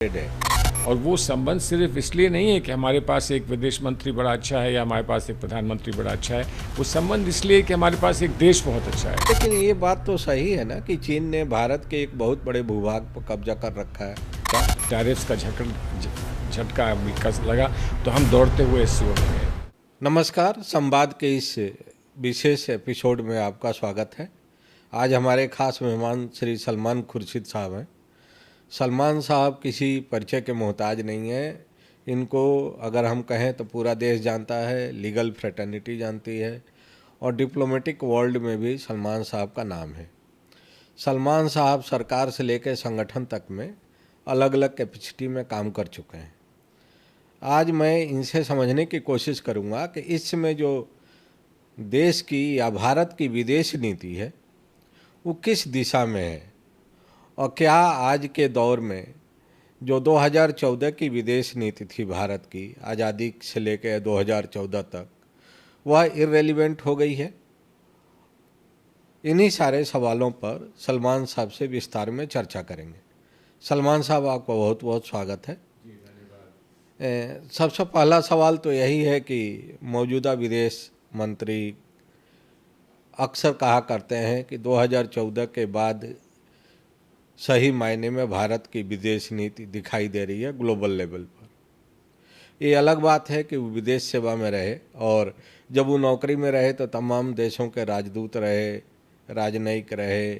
है। और वो संबंध सिर्फ इसलिए नहीं है कि हमारे पास एक विदेश मंत्री बड़ा अच्छा है या हमारे पास एक प्रधानमंत्री बड़ा अच्छा है। वो संबंध इसलिए कि हमारे पास एक देश बहुत अच्छा है। लेकिन ये बात तो सही है ना कि चीन ने भारत के एक बहुत बड़े भूभाग पर कब्जा कर रखा है। क्या टैरिफ्स का झटका विकास लगा तो हम दौड़ते हुए एससीओ में गए। नमस्कार, संवाद के इस विशेष एपिसोड में आपका स्वागत है। आज हमारे खास मेहमान श्री सलमान खुर्शीद साहब हैं। सलमान साहब किसी परिचय के मोहताज नहीं हैं। इनको अगर हम कहें तो पूरा देश जानता है, लीगल फ्रेटर्निटी जानती है और डिप्लोमेटिक वर्ल्ड में भी सलमान साहब का नाम है। सलमान साहब सरकार से लेकर संगठन तक में अलग अलग कैपेसिटी में काम कर चुके हैं। आज मैं इनसे समझने की कोशिश करूंगा कि इस समय जो देश की या भारत की विदेश नीति है वो किस दिशा में है और क्या आज के दौर में जो 2014 की विदेश नीति थी भारत की आज़ादी से लेकर 2014 तक वह इररेलेवेंट हो गई है। इन्हीं सारे सवालों पर सलमान साहब से विस्तार में चर्चा करेंगे। सलमान साहब, आपका बहुत बहुत स्वागत है। सबसे पहला सवाल तो यही है कि मौजूदा विदेश मंत्री अक्सर कहा करते हैं कि 2014 के बाद सही मायने में भारत की विदेश नीति दिखाई दे रही है ग्लोबल लेवल पर। ये अलग बात है कि वो विदेश सेवा में रहे और जब वो नौकरी में रहे तो तमाम देशों के राजदूत रहे, राजनयिक रहे,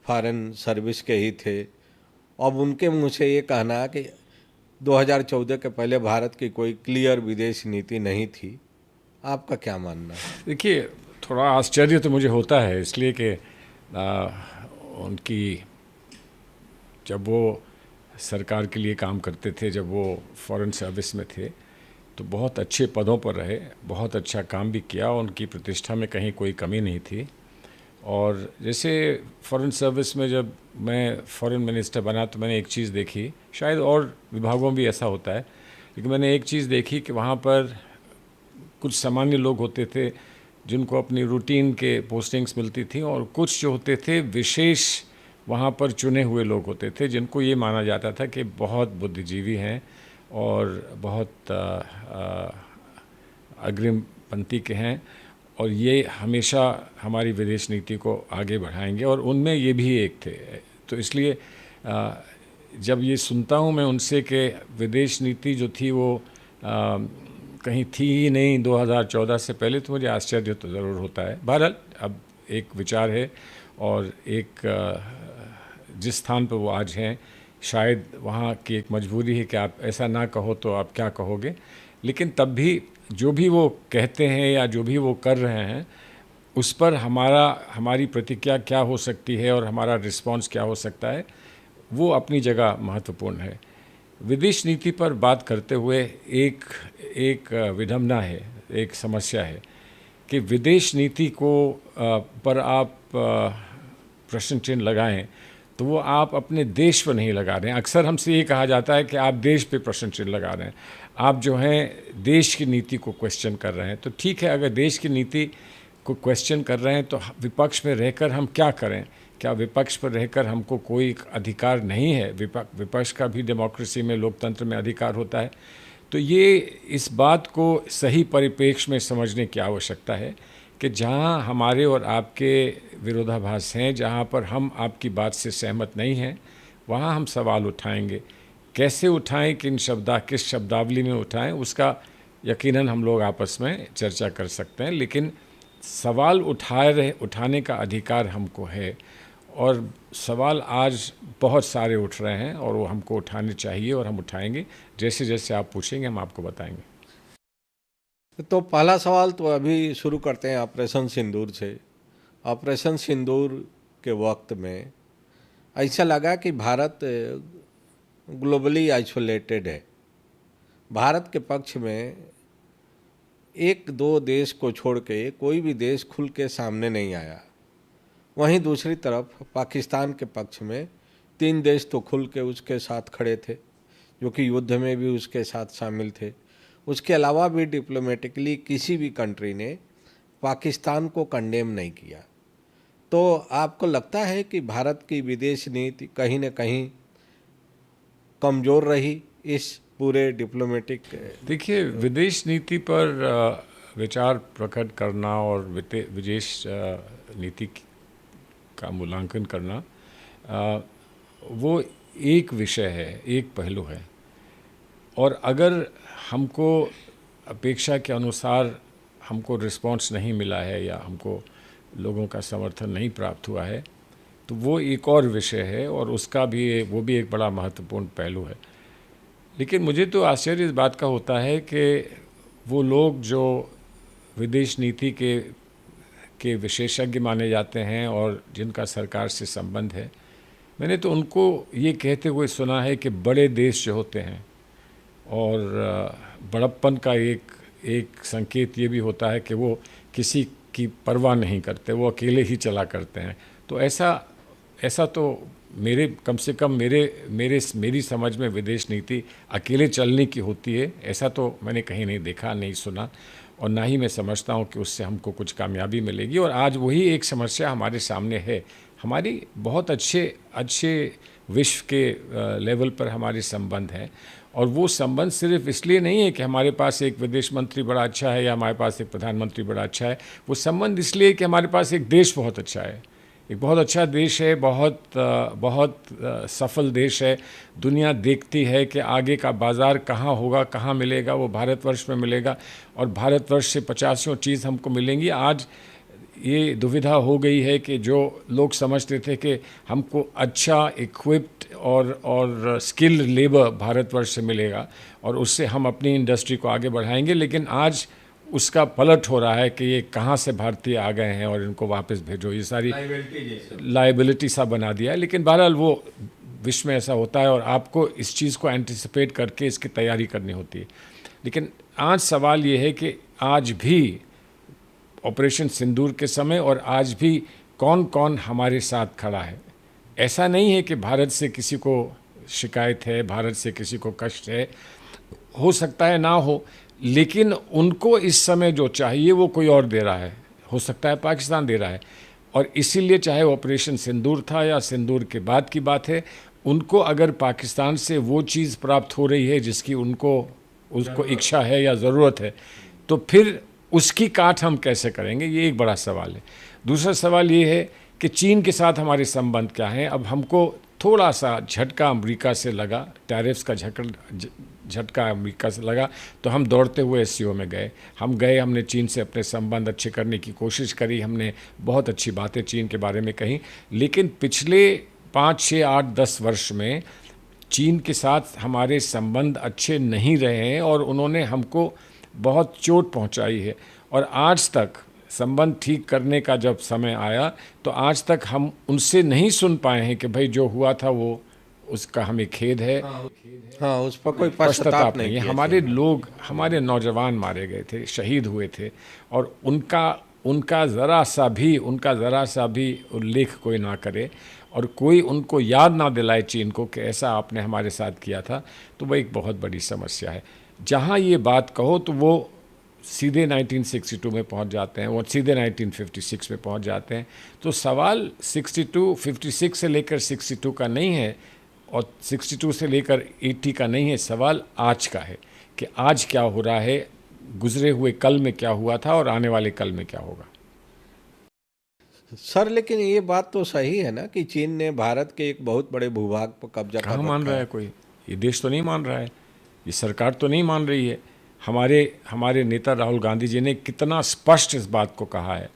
फॉरेन सर्विस के ही थे। अब उनके मुँह से ये कहना कि 2014 के पहले भारत की कोई क्लियर विदेश नीति नहीं थी, आपका क्या मानना है? देखिए, थोड़ा आश्चर्य तो मुझे होता है इसलिए कि उनकी जब वो सरकार के लिए काम करते थे, जब वो फॉरेन सर्विस में थे तो बहुत अच्छे पदों पर रहे, बहुत अच्छा काम भी किया, उनकी प्रतिष्ठा में कहीं कोई कमी नहीं थी। और जैसे फॉरेन सर्विस में जब मैं फॉरेन मिनिस्टर बना तो मैंने एक चीज़ देखी, शायद और विभागों में भी ऐसा होता है, लेकिन मैंने एक चीज़ देखी कि वहाँ पर कुछ सामान्य लोग होते थे जिनको अपनी रूटीन के पोस्टिंग्स मिलती थी और कुछ जो होते थे विशेष वहाँ पर चुने हुए लोग होते थे जिनको ये माना जाता था कि बहुत बुद्धिजीवी हैं और बहुत अग्रिम पंक्ति के हैं और ये हमेशा हमारी विदेश नीति को आगे बढ़ाएंगे, और उनमें ये भी एक थे। तो इसलिए जब ये सुनता हूँ मैं उनसे कि विदेश नीति जो थी वो कहीं थी ही नहीं 2014 से पहले, तो मुझे आश्चर्य तो ज़रूर होता है। बहरहाल अब एक विचार है और एक जिस स्थान पर वो आज हैं शायद वहाँ की एक मजबूरी है कि आप ऐसा ना कहो तो आप क्या कहोगे, लेकिन तब भी जो भी वो कहते हैं या जो भी वो कर रहे हैं उस पर हमारी प्रतिक्रिया क्या हो सकती है और हमारा रिस्पांस क्या हो सकता है, वो अपनी जगह महत्वपूर्ण है। विदेश नीति पर बात करते हुए एक विडंबना है, एक समस्या है कि विदेश नीति को पर आप प्रश्न चिन्ह लगाएं तो वो आप अपने देश पर नहीं लगा रहे हैं। अक्सर हमसे ये कहा जाता है कि आप देश पे प्रश्न चिन्ह लगा रहे हैं, आप जो हैं देश की नीति को क्वेश्चन कर रहे हैं। तो ठीक है, अगर देश की नीति को क्वेश्चन कर रहे हैं तो विपक्ष में रहकर हम क्या करें? क्या विपक्ष पर रहकर हमको कोई अधिकार नहीं है? विपक्ष का भी डेमोक्रेसी में, लोकतंत्र में अधिकार होता है। तो ये इस बात को सही परिप्रेक्ष्य में समझने की आवश्यकता है कि जहाँ हमारे और आपके विरोधाभास हैं, जहाँ पर हम आपकी बात से सहमत नहीं हैं, वहाँ हम सवाल उठाएंगे। कैसे उठाएं, किस शब्दावली में उठाएं, उसका यकीनन हम लोग आपस में चर्चा कर सकते हैं, लेकिन सवाल उठाने का अधिकार हमको है और सवाल आज बहुत सारे उठ रहे हैं और वो हमको उठाने चाहिए और हम उठाएंगे। जैसे जैसे आप पूछेंगे हम आपको बताएंगे। तो पहला सवाल तो अभी शुरू करते हैं ऑपरेशन सिंदूर से। ऑपरेशन सिंदूर के वक्त में ऐसा लगा कि भारत ग्लोबली आइसोलेटेड है। भारत के पक्ष में एक दो देश को छोड़ के कोई भी देश खुल के सामने नहीं आया। वहीं दूसरी तरफ पाकिस्तान के पक्ष में 3 देश तो खुल के उसके साथ खड़े थे, जो कि युद्ध में भी उसके साथ शामिल थे। उसके अलावा भी डिप्लोमेटिकली किसी भी कंट्री ने पाकिस्तान को कंडेम नहीं किया। तो आपको लगता है कि भारत की विदेश नीति कहीं न कहीं कमज़ोर रही इस पूरे डिप्लोमेटिक? देखिए, विदेश नीति पर विचार प्रकट करना और विदेश नीति का मूल्यांकन करना वो एक विषय है, एक पहलू है। और अगर हमको अपेक्षा के अनुसार हमको रिस्पांस नहीं मिला है या हमको लोगों का समर्थन नहीं प्राप्त हुआ है, तो वो एक और विषय है और उसका भी वो भी एक बड़ा महत्वपूर्ण पहलू है। लेकिन मुझे तो आश्चर्य इस बात का होता है कि वो लोग जो विदेश नीति के विशेषज्ञ माने जाते हैं और जिनका सरकार से संबंध है, मैंने तो उनको ये कहते हुए सुना है कि बड़े देश जो होते हैं और बड़प्पन का एक संकेत ये भी होता है कि वो किसी की परवाह नहीं करते, वो अकेले ही चला करते हैं। तो ऐसा तो कम से कम मेरी समझ में विदेश नीति अकेले चलने की होती है, ऐसा तो मैंने कहीं नहीं देखा, नहीं सुना, और ना ही मैं समझता हूँ कि उससे हमको कुछ कामयाबी मिलेगी। और आज वही एक समस्या हमारे सामने है। हमारी बहुत अच्छे विश्व के लेवल पर हमारे संबंध हैं, और वो संबंध सिर्फ इसलिए नहीं है कि हमारे पास एक विदेश मंत्री बड़ा अच्छा है या हमारे पास एक प्रधानमंत्री बड़ा अच्छा है। वो संबंध इसलिए कि हमारे पास एक देश बहुत अच्छा है, एक बहुत अच्छा देश है, बहुत सफल देश है। दुनिया देखती है कि आगे का बाज़ार कहाँ होगा, कहाँ मिलेगा, वो भारतवर्ष में मिलेगा, और भारतवर्ष से 50 चीज़ हमको मिलेंगी। आज ये दुविधा हो गई है कि जो लोग समझते थे कि हमको अच्छा इक्विप्ड और स्किल्ड लेबर भारतवर्ष से मिलेगा और उससे हम अपनी इंडस्ट्री को आगे बढ़ाएंगे, लेकिन आज उसका पलट हो रहा है कि ये कहाँ से भारतीय आ गए हैं और इनको वापस भेजो, ये सारी लाइबिलिटी सा बना दिया है। लेकिन बहरहाल वो विश्व में ऐसा होता है और आपको इस चीज़ को एंटिसिपेट करके इसकी तैयारी करनी होती है। लेकिन आज सवाल ये है कि आज भी ऑपरेशन सिंदूर के समय और आज भी कौन कौन हमारे साथ खड़ा है। ऐसा नहीं है कि भारत से किसी को शिकायत है, भारत से किसी को कष्ट है, हो सकता है ना हो, लेकिन उनको इस समय जो चाहिए वो कोई और दे रहा है, हो सकता है पाकिस्तान दे रहा है। और इसीलिए चाहे ऑपरेशन सिंदूर था या सिंदूर के बाद की बात है, उनको अगर पाकिस्तान से वो चीज़ प्राप्त हो रही है जिसकी उसको इच्छा है या ज़रूरत है, तो फिर उसकी काट हम कैसे करेंगे, ये एक बड़ा सवाल है। दूसरा सवाल ये है कि चीन के साथ हमारे संबंध क्या हैं। अब हमको थोड़ा सा झटका अमेरिका से लगा, टैरिफ्स का झटका अमेरिका से लगा, तो हम दौड़ते हुए एससीओ में गए। हमने चीन से अपने संबंध अच्छे करने की कोशिश करी, हमने बहुत अच्छी बातें चीन के बारे में कही। लेकिन पिछले 5, 6, 8, 10 वर्ष में चीन के साथ हमारे संबंध अच्छे नहीं रहे हैं और उन्होंने हमको बहुत चोट पहुंचाई है। और आज तक संबंध ठीक करने का जब समय आया तो आज तक हम उनसे नहीं सुन पाए हैं कि भाई जो हुआ था वो उसका हमें खेद है। हाँ, उस पर कोई पश्चाताप नहीं है। हमारे लोग, हमारे नौजवान मारे गए थे, शहीद हुए थे, और उनका ज़रा सा भी उल्लेख कोई ना करे और कोई उनको याद ना दिलाए चीन को कि ऐसा आपने हमारे साथ किया था, तो वह एक बहुत बड़ी समस्या है। जहाँ ये बात कहो तो वो सीधे 1962 में पहुंच जाते हैं, वो सीधे 1956 में पहुंच जाते हैं। तो सवाल 56 से लेकर 62 का नहीं है और 62 से लेकर 80 का नहीं है, सवाल आज का है कि आज क्या हो रहा है, गुजरे हुए कल में क्या हुआ था और आने वाले कल में क्या होगा। सर, लेकिन ये बात तो सही है ना कि चीन ने भारत के एक बहुत बड़े भूभाग पर कब्जा कर रखा है। मान रहा है कोई? ये देश तो नहीं मान रहा है, ये सरकार तो नहीं मान रही है। हमारे नेता राहुल गांधी जी ने कितना स्पष्ट इस बात को कहा है,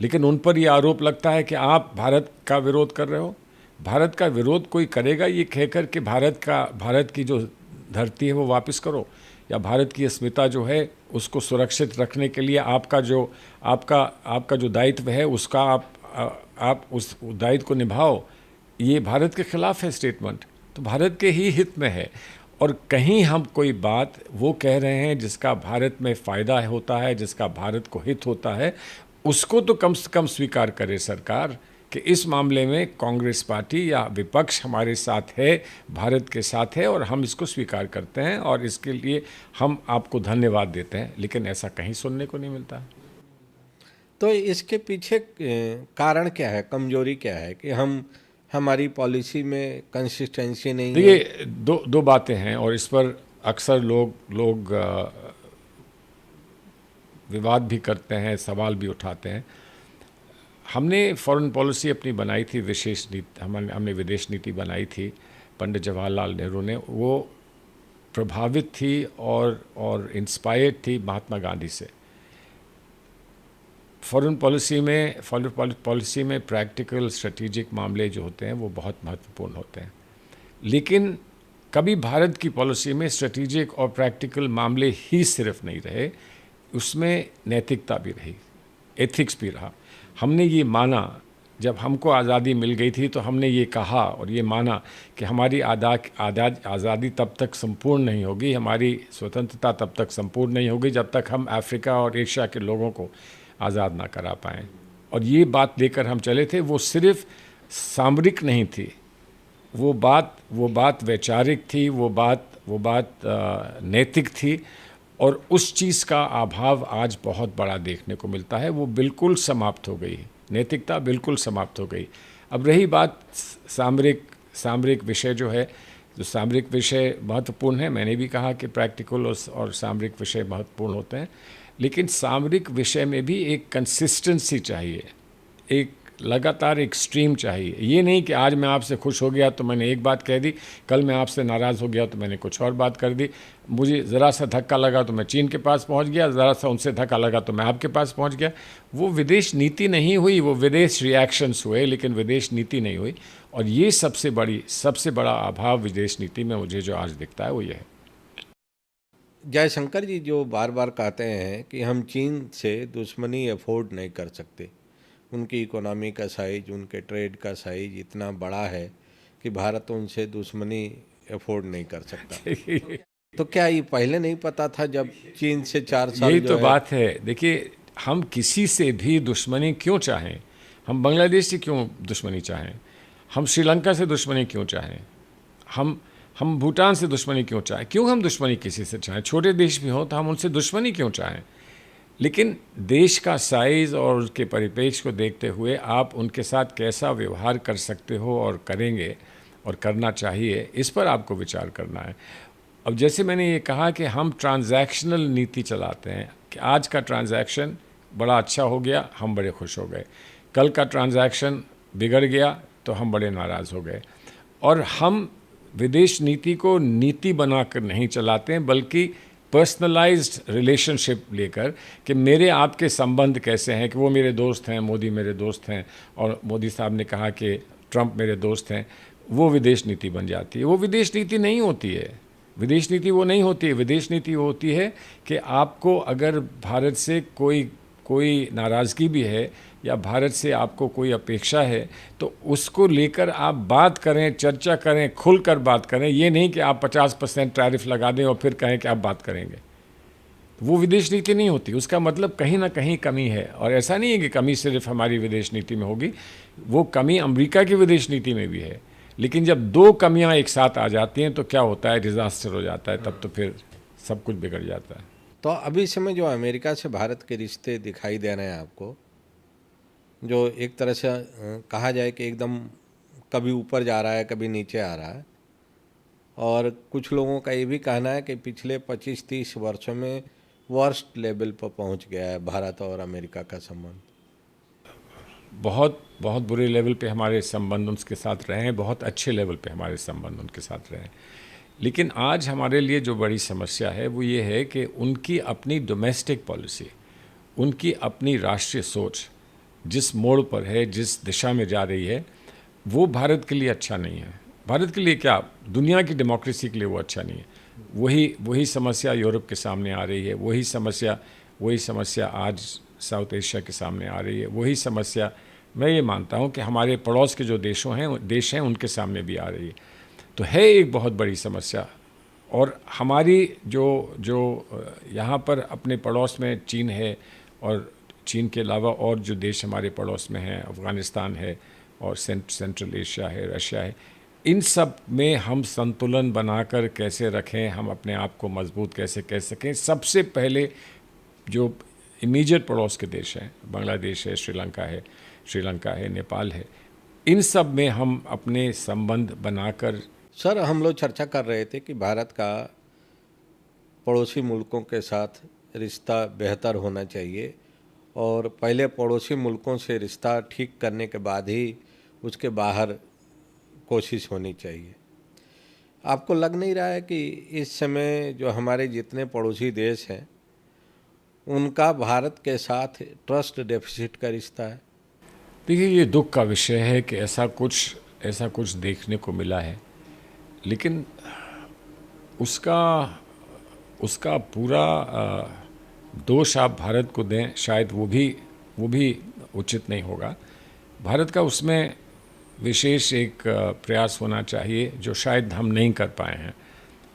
लेकिन उन पर यह आरोप लगता है कि आप भारत का विरोध कर रहे हो। भारत का विरोध कोई करेगा ये कहकर कि भारत की जो धरती है वो वापस करो, या भारत की अस्मिता जो है उसको सुरक्षित रखने के लिए आपका जो दायित्व है उसका आप उस दायित्व को निभाओ, ये भारत के खिलाफ है स्टेटमेंट। तो भारत के ही हित में है, और कहीं हम कोई बात वो कह रहे हैं जिसका भारत में फ़ायदा होता है, जिसका भारत को हित होता है, उसको तो कम से कम स्वीकार करे सरकार कि इस मामले में कांग्रेस पार्टी या विपक्ष हमारे साथ है, भारत के साथ है, और हम इसको स्वीकार करते हैं और इसके लिए हम आपको धन्यवाद देते हैं। लेकिन ऐसा कहीं सुनने को नहीं मिलता। तो इसके पीछे कारण क्या है, कमजोरी क्या है कि हमारी पॉलिसी में कंसिस्टेंसी नहीं है। देखिए, दो बातें हैं और इस पर अक्सर लोग विवाद भी करते हैं, सवाल भी उठाते हैं। हमने फॉरेन पॉलिसी अपनी बनाई थी, विशेष नीति हमने विदेश नीति बनाई थी पंडित जवाहरलाल नेहरू ने। वो प्रभावित थी और इंस्पायर्ड थी महात्मा गांधी से। फॉरेन पॉलिसी में प्रैक्टिकल स्ट्रेटेजिक मामले जो होते हैं वो बहुत महत्वपूर्ण होते हैं, लेकिन कभी भारत की पॉलिसी में स्ट्रेटेजिक और प्रैक्टिकल मामले ही सिर्फ नहीं रहे, उसमें नैतिकता भी रही, एथिक्स भी रहा। हमने ये माना, जब हमको आज़ादी मिल गई थी तो हमने ये कहा और ये माना कि हमारी आज़ादी तब तक संपूर्ण नहीं होगी, हमारी स्वतंत्रता तब तक संपूर्ण नहीं होगी जब तक हम अफ्रीका और एशिया के लोगों को आज़ाद ना करा पाएँ। और ये बात लेकर हम चले थे। वो सिर्फ सामरिक नहीं थी, वो बात वैचारिक थी, वो बात नैतिक थी। और उस चीज़ का अभाव आज बहुत बड़ा देखने को मिलता है। वो बिल्कुल समाप्त हो गई, नैतिकता बिल्कुल समाप्त हो गई। अब रही बात सामरिक विषय जो है, जो सामरिक विषय महत्वपूर्ण है, मैंने भी कहा कि प्रैक्टिकल और सामरिक विषय महत्वपूर्ण होते हैं, लेकिन सामरिक विषय में भी एक कंसिस्टेंसी चाहिए, एक लगातार एक स्ट्रीम चाहिए। ये नहीं कि आज मैं आपसे खुश हो गया तो मैंने एक बात कह दी, कल मैं आपसे नाराज़ हो गया तो मैंने कुछ और बात कर दी, मुझे ज़रा सा धक्का लगा तो मैं चीन के पास पहुंच गया, ज़रा सा उनसे धक्का लगा तो मैं आपके पास पहुंच गया। वो विदेश नीति नहीं हुई, वो विदेश रिएक्शंस हुए, लेकिन विदेश नीति नहीं हुई। और ये सबसे बड़ा अभाव विदेश नीति में मुझे जो आज दिखता है वो ये है। जयशंकर जी जो बार बार कहते हैं कि हम चीन से दुश्मनी अफोर्ड नहीं कर सकते, उनकी इकोनॉमी का साइज, उनके ट्रेड का साइज इतना बड़ा है कि भारत उनसे दुश्मनी अफोर्ड नहीं कर सकता। तो क्या ये पहले नहीं पता था जब चीन से 4 साल यही जो तो है? बात है। देखिए, हम किसी से भी दुश्मनी क्यों चाहें? हम बांग्लादेश से क्यों दुश्मनी चाहें? हम श्रीलंका से दुश्मनी क्यों चाहें? हम भूटान से दुश्मनी क्यों चाहें? क्यों हम दुश्मनी किसी से चाहें? छोटे देश भी हों तो हम उनसे दुश्मनी क्यों चाहें? लेकिन देश का साइज़ और उसके परिप्रेक्ष्य को देखते हुए आप उनके साथ कैसा व्यवहार कर सकते हो और करेंगे और करना चाहिए, इस पर आपको विचार करना है। अब जैसे मैंने ये कहा कि हम ट्रांजैक्शनल नीति चलाते हैं कि आज का ट्रांजैक्शन बड़ा अच्छा हो गया, हम बड़े खुश हो गए, कल का ट्रांजैक्शन बिगड़ गया तो हम बड़े नाराज़ हो गए। और हम विदेश नीति को नीति बनाकर नहीं चलाते हैं, बल्कि पर्सनलाइज्ड रिलेशनशिप लेकर कि मेरे आपके संबंध कैसे हैं, कि वो मेरे दोस्त हैं, मोदी मेरे दोस्त हैं, और मोदी साहब ने कहा कि ट्रंप मेरे दोस्त हैं, वो विदेश नीति बन जाती है। वो विदेश नीति नहीं होती है। विदेश नीति वो नहीं होती है। विदेश नीति वो होती है कि आपको अगर भारत से कोई नाराज़गी भी है या भारत से आपको कोई अपेक्षा है तो उसको लेकर आप बात करें, चर्चा करें, खुलकर बात करें। ये नहीं कि आप 50% टैरिफ लगा दें और फिर कहें कि आप बात करेंगे। वो विदेश नीति नहीं होती। उसका मतलब कहीं ना कहीं कमी है। और ऐसा नहीं है कि कमी सिर्फ हमारी विदेश नीति में होगी, वो कमी अमेरिका की विदेश नीति में भी है। लेकिन जब दो कमियां एक साथ आ जाती हैं तो क्या होता है, डिज़ास्टर हो जाता है, तब तो फिर सब कुछ बिगड़ जाता है। तो अभी समय जो अमेरिका से भारत के रिश्ते दिखाई दे रहे हैं आपको, जो एक तरह से कहा जाए कि एकदम कभी ऊपर जा रहा है, कभी नीचे आ रहा है, और कुछ लोगों का ये भी कहना है कि पिछले 25-30 वर्षों में वर्स्ट लेवल पर पहुंच गया है भारत और अमेरिका का संबंध। बहुत बहुत बुरे लेवल पे हमारे संबंध उनके साथ रहे हैं, बहुत अच्छे लेवल पे हमारे संबंध उनके साथ रहे हैं। लेकिन आज हमारे लिए जो बड़ी समस्या है वो ये है कि उनकी अपनी डोमेस्टिक पॉलिसी, उनकी अपनी राष्ट्रीय सोच जिस मोड़ पर है, जिस दिशा में जा रही है, वो भारत के लिए अच्छा नहीं है। भारत के लिए क्या, दुनिया की डेमोक्रेसी के लिए वो अच्छा नहीं है। वही समस्या यूरोप के सामने आ रही है, वही समस्या आज साउथ एशिया के सामने आ रही है। वही समस्या मैं ये मानता हूँ कि हमारे पड़ोस के जो देश हैं उनके सामने भी आ रही है। तो है एक बहुत बड़ी समस्या। और हमारी जो यहाँ पर अपने पड़ोस में चीन है, और चीन के अलावा और जो देश हमारे पड़ोस में हैं, अफ़गानिस्तान है और सेंट्रल एशिया है, रशिया है, इन सब में हम संतुलन बनाकर कैसे रखें, हम अपने आप को मजबूत कैसे कह सकें। सबसे पहले जो इमीडिएट पड़ोस के देश हैं, बांग्लादेश है, श्रीलंका है, नेपाल है, इन सब में हम अपने संबंध बनाकर। सर, हम लोग चर्चा कर रहे थे कि भारत का पड़ोसी मुल्कों के साथ रिश्ता बेहतर होना चाहिए और पहले पड़ोसी मुल्कों से रिश्ता ठीक करने के बाद ही उसके बाहर कोशिश होनी चाहिए। आपको लग नहीं रहा है कि इस समय जो हमारे जितने पड़ोसी देश हैं उनका भारत के साथ ट्रस्ट डेफिसिट का रिश्ता है? देखिए, ये दुख का विषय है कि ऐसा कुछ देखने को मिला है, लेकिन उसका उसका पूरा दोष आप भारत को दें, शायद वो भी उचित नहीं होगा। भारत का उसमें विशेष एक प्रयास होना चाहिए जो शायद हम नहीं कर पाए हैं।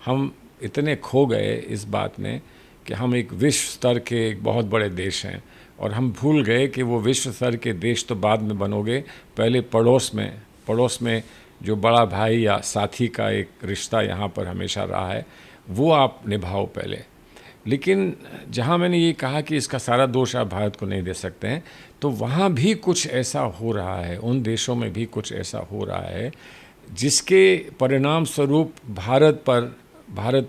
हम इतने खो गए इस बात में कि हम एक विश्व स्तर के एक बहुत बड़े देश हैं और हम भूल गए कि वो विश्व स्तर के देश तो बाद में बनोगे, पहले पड़ोस में जो बड़ा भाई या साथी का एक रिश्ता यहाँ पर हमेशा रहा है वो आप निभाओ पहले। लेकिन जहाँ मैंने ये कहा कि इसका सारा दोष आप भारत को नहीं दे सकते हैं, तो वहाँ भी कुछ ऐसा हो रहा है, उन देशों में भी कुछ ऐसा हो रहा है जिसके परिणाम स्वरूप भारत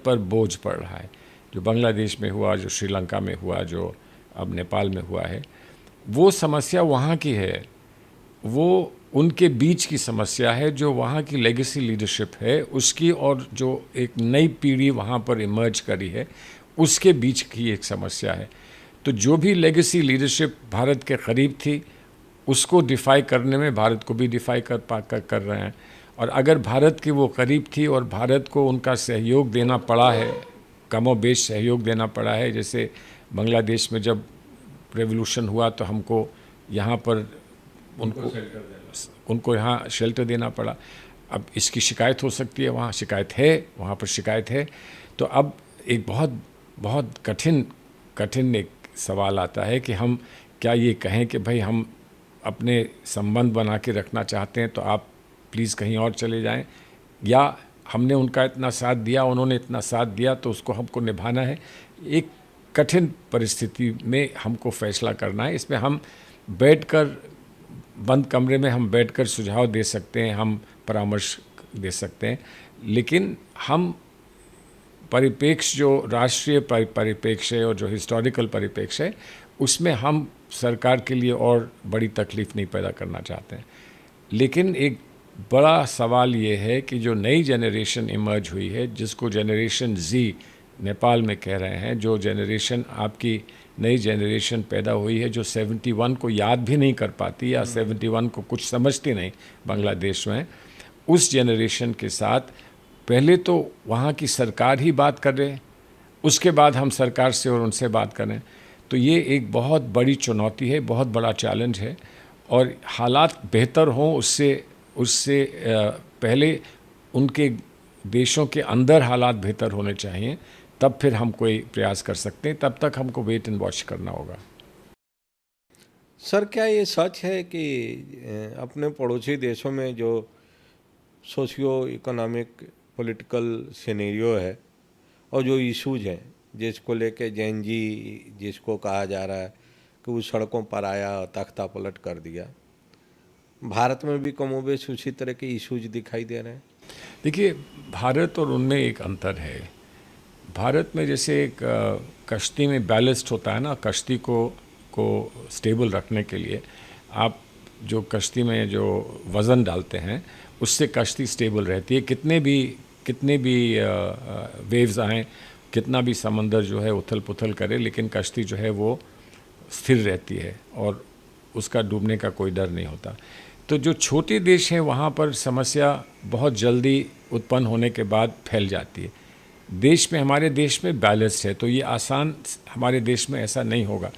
पर बोझ पड़ रहा है। जो बांग्लादेश में हुआ, जो श्रीलंका में हुआ, जो अब नेपाल में हुआ है, वो समस्या वहाँ की है, वो उनके बीच की समस्या है, जो वहाँ की लेगेसी लीडरशिप है उसकी, और जो एक नई पीढ़ी वहाँ पर इमर्ज करी है उसके बीच की एक समस्या है। तो जो भी लेगेसी लीडरशिप भारत के करीब थी उसको डिफाई करने में भारत को भी डिफाई कर रहे हैं, और अगर भारत की वो करीब थी और भारत को उनका सहयोग देना पड़ा है, कमोबेश सहयोग देना पड़ा है। जैसे बांग्लादेश में जब रेवोल्यूशन हुआ तो हमको यहाँ पर उनको यहाँ शेल्टर देना पड़ा। अब इसकी शिकायत हो सकती है, वहाँ शिकायत है, वहाँ पर शिकायत है। तो अब एक बहुत कठिन एक सवाल आता है कि हम क्या ये कहें कि भाई हम अपने संबंध बना के रखना चाहते हैं तो आप प्लीज़ कहीं और चले जाएं, या हमने उनका इतना साथ दिया, उन्होंने इतना साथ दिया तो उसको हमको निभाना है। एक कठिन परिस्थिति में हमको फैसला करना है। इसमें हम बैठकर बंद कमरे में हम बैठकर सुझाव दे सकते हैं, हम परामर्श दे सकते हैं, लेकिन हम परिप्रेक्ष्य जो राष्ट्रीय परिप्रेक्ष्य है और जो हिस्टोरिकल परिप्रेक्ष्य है उसमें हम सरकार के लिए और बड़ी तकलीफ़ नहीं पैदा करना चाहते हैं। लेकिन एक बड़ा सवाल ये है कि जो नई जनरेशन इमर्ज हुई है, जिसको जनरेशन जी नेपाल में कह रहे हैं, जो जनरेशन आपकी नई जनरेशन पैदा हुई है जो 71 को याद भी नहीं कर पाती या 71 को कुछ समझती नहीं बांग्लादेश में, उस जनरेशन के साथ पहले तो वहाँ की सरकार ही बात कर रहे, उसके बाद हम सरकार से और उनसे बात करें, तो ये एक बहुत बड़ी चुनौती है, बहुत बड़ा चैलेंज है। और हालात बेहतर हों उससे पहले उनके देशों के अंदर हालात बेहतर होने चाहिए, तब फिर हम कोई प्रयास कर सकते हैं। तब तक हमको वेट एंड वॉच करना होगा। सर, क्या ये सच है कि अपने पड़ोसी देशों में जो सोशियो इकोनॉमिक पॉलिटिकल सिनेरियो है और जो इश्यूज हैं जिसको लेके जैन जी जिसको कहा जा रहा है कि वो सड़कों पर आया तख्ता पलट कर दिया, भारत में भी कमोबेश उसी तरह के इश्यूज दिखाई दे रहे हैं? देखिए, भारत और उनमें एक अंतर है। भारत में जैसे एक कश्ती में बैलेस्ट होता है ना, कश्ती को स्टेबल रखने के लिए आप जो कश्ती में जो वज़न डालते हैं उससे कश्ती स्टेबल रहती है। कितने भी वेव्स आएँ, कितना भी समंदर जो है उथल पुथल करे, लेकिन कश्ती जो है वो स्थिर रहती है और उसका डूबने का कोई डर नहीं होता। तो जो छोटे देश हैं वहाँ पर समस्या बहुत जल्दी उत्पन्न होने के बाद फैल जाती है। हमारे देश में बैलेंस है, तो ये आसान हमारे देश में ऐसा नहीं होगा।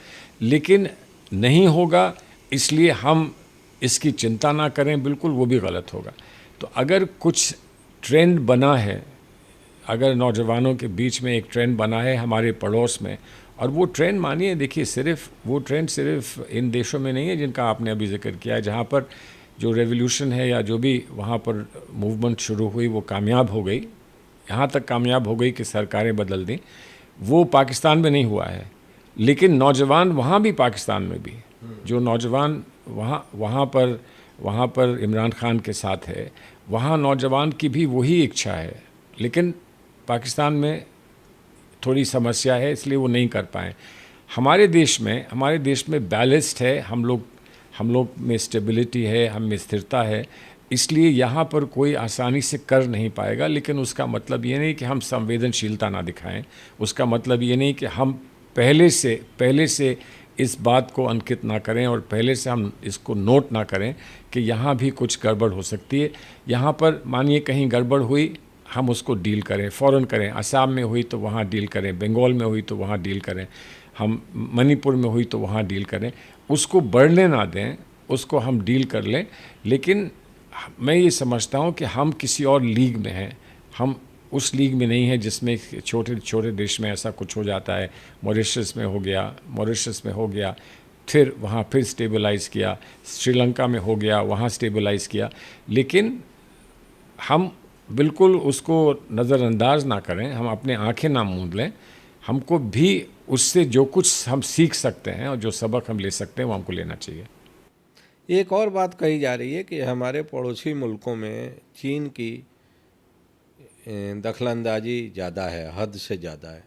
लेकिन नहीं होगा इसलिए हम इसकी चिंता ना करें, बिल्कुल वो भी गलत होगा। तो अगर कुछ ट्रेंड बना है, अगर नौजवानों के बीच में एक ट्रेंड बना है हमारे पड़ोस में, और वो ट्रेंड मानिए, देखिए वो ट्रेंड सिर्फ इन देशों में नहीं है जिनका आपने अभी जिक्र किया है, जहाँ पर जो रेवोल्यूशन है या जो भी वहाँ पर मूवमेंट शुरू हुई वो कामयाब हो गई, यहाँ तक कामयाब हो गई कि सरकारें बदल दी। वो पाकिस्तान में नहीं हुआ है, लेकिन नौजवान वहाँ भी, पाकिस्तान में भी जो नौजवान वहाँ पर वहाँ पर इमरान खान के साथ है, वहाँ नौजवान की भी वही इच्छा है, लेकिन पाकिस्तान में थोड़ी समस्या है, इसलिए वो नहीं कर पाए। हमारे देश में बैलेंस्ड है, हम लोग में स्टेबिलिटी है, हम में स्थिरता है, इसलिए यहाँ पर कोई आसानी से कर नहीं पाएगा। लेकिन उसका मतलब ये नहीं कि हम संवेदनशीलता ना दिखाएं, उसका मतलब ये नहीं कि हम पहले से इस बात को अंकित ना करें और पहले से हम इसको नोट ना करें कि यहाँ भी कुछ गड़बड़ हो सकती है। यहाँ पर मानिए कहीं गड़बड़ हुई, हम उसको डील करें, फ़ौरन करें। असम में हुई तो वहाँ डील करें, बंगाल में हुई तो वहाँ डील करें, हम मणिपुर में हुई तो वहाँ डील करें, उसको बढ़ने ना दें, उसको हम डील कर लें। लेकिन मैं ये समझता हूँ कि हम किसी और लीग में हैं, हम उस लीग में नहीं है जिसमें छोटे छोटे देश में ऐसा कुछ हो जाता है। मॉरिशस में हो गया, फिर वहाँ फिर स्टेबलाइज़ किया, श्रीलंका में हो गया, वहाँ स्टेबलाइज़ किया। लेकिन हम बिल्कुल उसको नज़रअंदाज ना करें, हम अपने आंखें ना मूंद लें। हमको भी उससे जो कुछ हम सीख सकते हैं और जो सबक हम ले सकते हैं वो हमको लेना चाहिए। एक और बात कही जा रही है कि हमारे पड़ोसी मुल्कों में चीन की दखलंदाजी ज़्यादा है, हद से ज़्यादा है।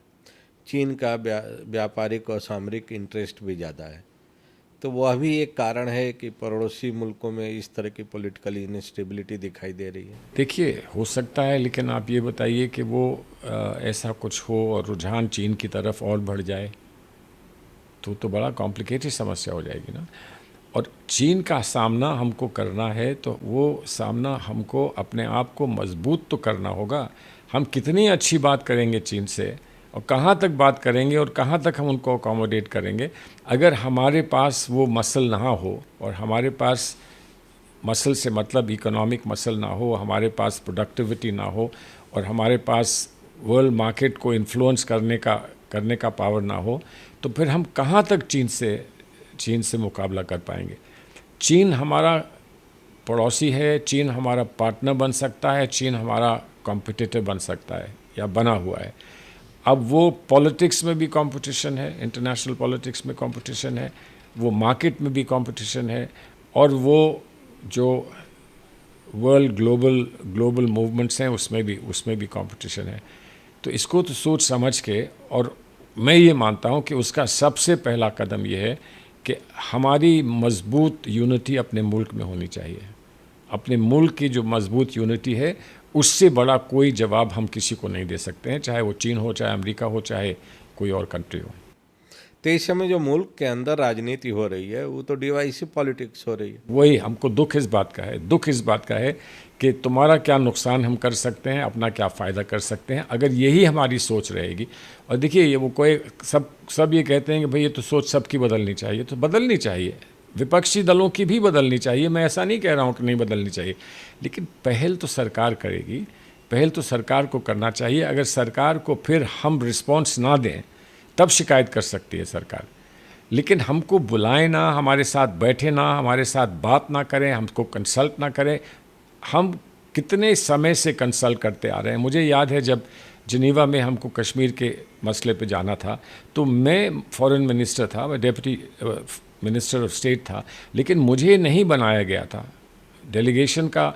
चीन का व्यापारिक और सामरिक इंटरेस्ट भी ज़्यादा है, तो वह भी एक कारण है कि पड़ोसी मुल्कों में इस तरह की पॉलिटिकल इंस्टेबिलिटी दिखाई दे रही है। देखिए, हो सकता है, लेकिन आप ये बताइए कि वो ऐसा कुछ हो और रुझान चीन की तरफ और बढ़ जाए तो बड़ा कॉम्प्लिकेटेड समस्या हो जाएगी ना। और चीन का सामना हमको करना है तो वो सामना हमको अपने आप को मजबूत तो करना होगा। हम कितनी अच्छी बात करेंगे चीन से और कहाँ तक बात करेंगे और कहाँ तक हम उनको अकोमोडेट करेंगे, अगर हमारे पास वो मसल ना हो, और हमारे पास मसल से मतलब इकोनॉमिक मसल ना हो, हमारे पास प्रोडक्टिविटी ना हो, और हमारे पास वर्ल्ड मार्केट को इन्फ्लुएंस करने का पावर ना हो, तो फिर हम कहाँ तक चीन से मुकाबला कर पाएंगे। चीन हमारा पड़ोसी है, चीन हमारा पार्टनर बन सकता है, चीन हमारा कॉम्पिटिटर बन सकता है या बना हुआ है। अब वो पॉलिटिक्स में भी कंपटीशन है, इंटरनेशनल पॉलिटिक्स में कंपटीशन है, वो मार्केट में भी कंपटीशन है, और वो जो वर्ल्ड ग्लोबल मूवमेंट्स हैं उसमें भी कंपटीशन है। तो इसको तो सोच समझ के, और मैं ये मानता हूँ कि उसका सबसे पहला कदम ये है कि हमारी मजबूत यूनिटी अपने मुल्क में होनी चाहिए। अपने मुल्क की जो मजबूत यूनिटी है, उससे बड़ा कोई जवाब हम किसी को नहीं दे सकते हैं, चाहे वो चीन हो, चाहे अमेरिका हो, चाहे कोई और कंट्री हो। तो इस समय जो मुल्क के अंदर राजनीति हो रही है वो तो डिवाइसिव पॉलिटिक्स हो रही है। वही हमको दुख इस बात का है कि तुम्हारा क्या नुकसान हम कर सकते हैं, अपना क्या फ़ायदा कर सकते हैं, अगर यही हमारी सोच रहेगी। और देखिए, ये वो कोई सब ये कहते हैं कि भाई ये तो सोच सबकी बदलनी चाहिए, तो बदलनी चाहिए, विपक्षी दलों की भी बदलनी चाहिए। मैं ऐसा नहीं कह रहा हूँ कि नहीं बदलनी चाहिए, लेकिन पहल तो सरकार करेगी, पहल तो सरकार को करना चाहिए। अगर सरकार को फिर हम रिस्पॉन्स ना दें तब शिकायत कर सकती है सरकार, लेकिन हमको बुलाए ना, हमारे साथ बैठे ना, हमारे साथ बात ना करें, हमको कंसल्ट ना करें। हम कितने समय से कंसल्ट करते आ रहे हैं। मुझे याद है जब जिनीवा में हमको कश्मीर के मसले पे जाना था, तो मैं फॉरेन मिनिस्टर था, मैं डेप्यूटी मिनिस्टर ऑफ स्टेट था, लेकिन मुझे नहीं बनाया गया था, डेलीगेशन का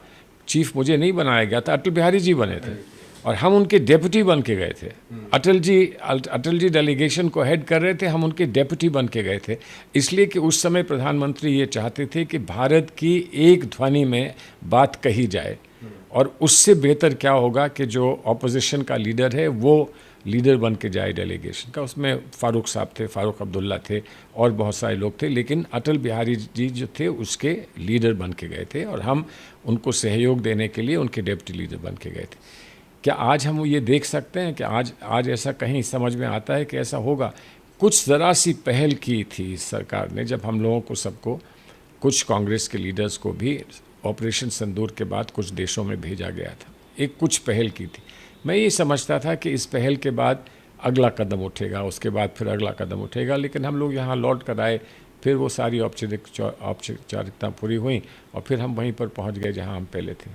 चीफ मुझे नहीं बनाया गया था, अटल बिहारी जी बने थे और हम उनके डेप्यूटी बन के गए थे। अटल जी डेलीगेशन को हेड कर रहे थे, हम उनके डेप्यूटी बन के गए थे, इसलिए कि उस समय प्रधानमंत्री ये चाहते थे कि भारत की एक ध्वनि में बात कही जाए। और उससे बेहतर क्या होगा कि जो ऑपोजिशन का लीडर है वो लीडर बन के जाए डेलीगेशन का। उसमें फ़ारूक साहब थे, फ़ारूक अब्दुल्ला थे और बहुत सारे लोग थे, लेकिन अटल बिहारी जी जो थे उसके लीडर बन के गए थे और हम उनको सहयोग देने के लिए उनके डेप्यूटी लीडर बन के गए थे। क्या आज हम ये देख सकते हैं कि आज ऐसा कहीं समझ में आता है कि ऐसा होगा? कुछ ज़रा सी पहल की थी सरकार ने, जब हम लोगों को सबको, कुछ कांग्रेस के लीडर्स को भी ऑपरेशन सिंदूर के बाद कुछ देशों में भेजा गया था, एक कुछ पहल की थी। मैं ये समझता था कि इस पहल के बाद अगला कदम उठेगा, उसके बाद फिर अगला कदम उठेगा, लेकिन हम लोग यहाँ लौट कर आए, फिर वो सारी औपचारिकता पूरी हुई और फिर हम वहीं पर पहुँच गए जहाँ हम पहले थे।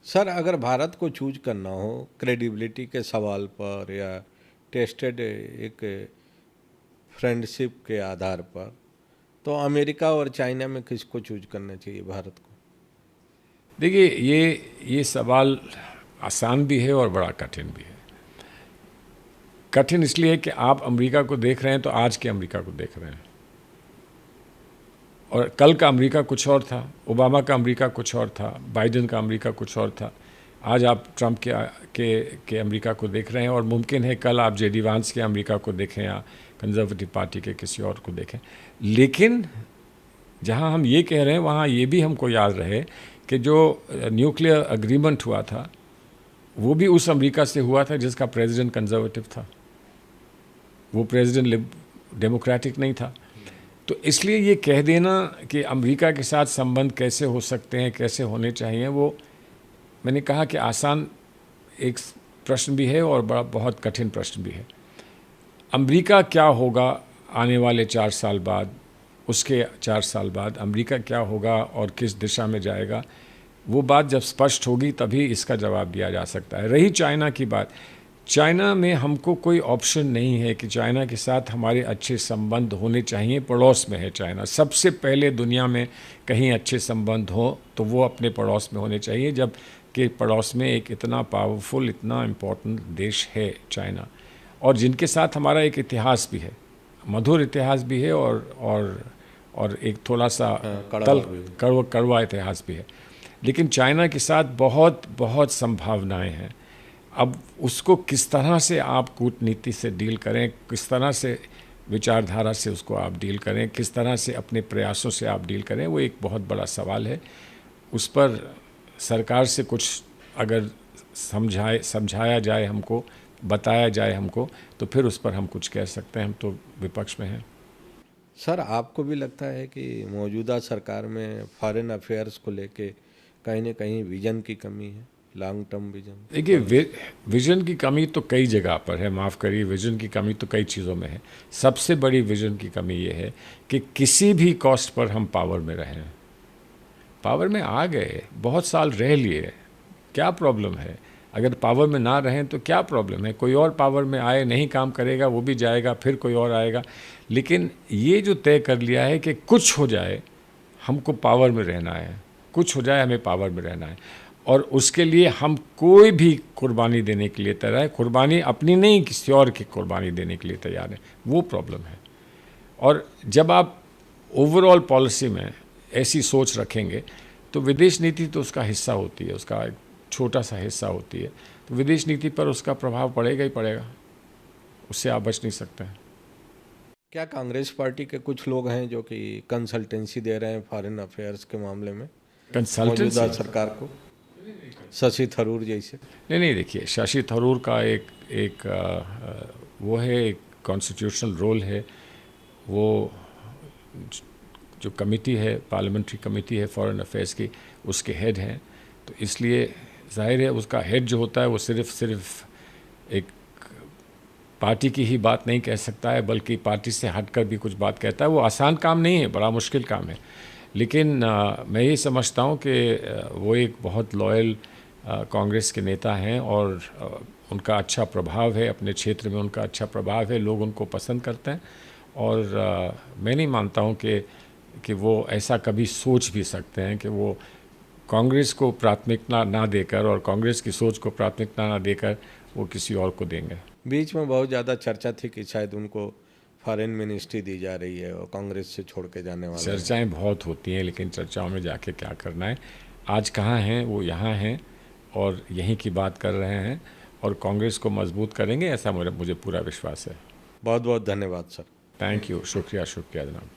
सर, अगर भारत को चूज करना हो क्रेडिबिलिटी के सवाल पर या टेस्टेड एक फ्रेंडशिप के आधार पर, तो अमेरिका और चाइना में किसको चूज करना चाहिए भारत को? देखिए, ये सवाल आसान भी है और बड़ा कठिन भी है। कठिन इसलिए कि आप अमेरिका को देख रहे हैं तो आज के अमेरिका को देख रहे हैं, और कल का अमेरिका कुछ और था, ओबामा का अमेरिका कुछ और था, बाइडेन का अमेरिका कुछ और था। आज आप ट्रंप के अमेरिका को देख रहे हैं, और मुमकिन है कल आप जेडी वांस के अमेरिका को देखें या कंजर्वेटिव पार्टी के किसी और को देखें। लेकिन जहां हम ये कह रहे हैं वहां ये भी हमको याद रहे कि जो न्यूक्लियर अग्रीमेंट हुआ था वो भी उस अमेरिका से हुआ था जिसका प्रेसिडेंट कंजर्वेटिव था, वो प्रेसिडेंट डेमोक्रेटिक नहीं था। तो इसलिए ये कह देना कि अमेरिका के साथ संबंध कैसे हो सकते हैं, कैसे होने चाहिए, वो मैंने कहा कि आसान एक प्रश्न भी है और बड़ा बहुत कठिन प्रश्न भी है। अमेरिका क्या होगा आने वाले 4 साल बाद, उसके 4 साल बाद अमेरिका क्या होगा और किस दिशा में जाएगा, वो बात जब स्पष्ट होगी तभी इसका जवाब दिया जा सकता है। रही चाइना की बात, चाइना में हमको कोई ऑप्शन नहीं है कि चाइना के साथ हमारे अच्छे संबंध होने चाहिए। पड़ोस में है चाइना, सबसे पहले दुनिया में कहीं अच्छे संबंध हो तो वो अपने पड़ोस में होने चाहिए, जब कि पड़ोस में एक इतना पावरफुल, इतना इम्पोर्टेंट देश है चाइना, और जिनके साथ हमारा एक इतिहास भी है, मधुर इतिहास भी है, और एक थोड़ा सा कड़वा इतिहास भी है। लेकिन चाइना के साथ बहुत बहुत संभावनाएं हैं। अब उसको किस तरह से आप कूटनीति से डील करें, किस तरह से विचारधारा से उसको आप डील करें, किस तरह से अपने प्रयासों से आप डील करें, वो एक बहुत बड़ा सवाल है। उस पर सरकार से कुछ अगर समझाया जाए हमको, बताया जाए हमको, तो फिर उस पर हम कुछ कह सकते हैं। हम तो विपक्ष में हैं। सर, आपको भी लगता है कि मौजूदा सरकार में फॉरेन अफेयर्स को लेके कहीं ना कहीं विजन की कमी है, लॉन्ग टर्म विजन? देखिए, विजन की कमी तो कई जगह पर है, माफ़ करिए, विजन की कमी तो कई चीज़ों में है। सबसे बड़ी विजन की कमी ये है कि किसी भी कॉस्ट पर हम पावर में रहें। पावर में आ गए, बहुत साल रह लिए, क्या प्रॉब्लम है? अगर पावर में ना रहें तो क्या प्रॉब्लम है? कोई और पावर में आए, नहीं काम करेगा, वो भी जाएगा, फिर कोई और आएगा। लेकिन ये जो तय कर लिया है कि कुछ हो जाए हमको पावर में रहना है, कुछ हो जाए हमें पावर में रहना है, और उसके लिए हम कोई भी कुर्बानी देने के लिए तैयार है। कुर्बानी अपनी नहीं, किसी और की कुर्बानी देने के लिए तैयार है, वो प्रॉब्लम है। और जब आप ओवरऑल पॉलिसी में ऐसी सोच रखेंगे तो विदेश नीति तो उसका हिस्सा होती है, उसका एक छोटा सा हिस्सा होती है, तो विदेश नीति पर उसका प्रभाव पड़ेगा ही पड़ेगा, उससे आप बच नहीं सकते हैं। क्या कांग्रेस पार्टी के कुछ लोग हैं जो कि कंसल्टेंसी दे रहे हैं फॉरेन अफेयर्स के मामले में मौजूदा सरकार को, शशि थरूर जैसे? नहीं, देखिए, शशि थरूर का एक वो है, एक कॉन्स्टिट्यूशनल रोल है। वो जो कमेटी है, पार्लियामेंट्री कमेटी है फॉरेन अफेयर्स की, उसके हेड हैं। तो इसलिए जाहिर है उसका हेड जो होता है वो सिर्फ एक पार्टी की ही बात नहीं कह सकता है, बल्कि पार्टी से हटकर भी कुछ बात कहता है। वो आसान काम नहीं है, बड़ा मुश्किल काम है। लेकिन मैं ये समझता हूँ कि वो एक बहुत लॉयल कांग्रेस के नेता हैं, और उनका अच्छा प्रभाव है अपने क्षेत्र में, उनका अच्छा प्रभाव है, लोग उनको पसंद करते हैं। और मैं नहीं मानता हूँ कि वो ऐसा कभी सोच भी सकते हैं कि वो कांग्रेस को प्राथमिकता ना देकर और कांग्रेस की सोच को प्राथमिकता ना देकर वो किसी और को देंगे। बीच में बहुत ज़्यादा चर्चा थी कि शायद उनको फॉरेन मिनिस्ट्री दी जा रही है और कांग्रेस से छोड़ के जाने वाले। चर्चाएं बहुत होती हैं, लेकिन चर्चाओं में जाके क्या करना है? आज कहाँ हैं वो? यहाँ हैं और यहीं की बात कर रहे हैं, और कांग्रेस को मजबूत करेंगे, ऐसा मुझे पूरा विश्वास है। बहुत बहुत धन्यवाद सर। थैंक यू, शुक्रिया जनाब।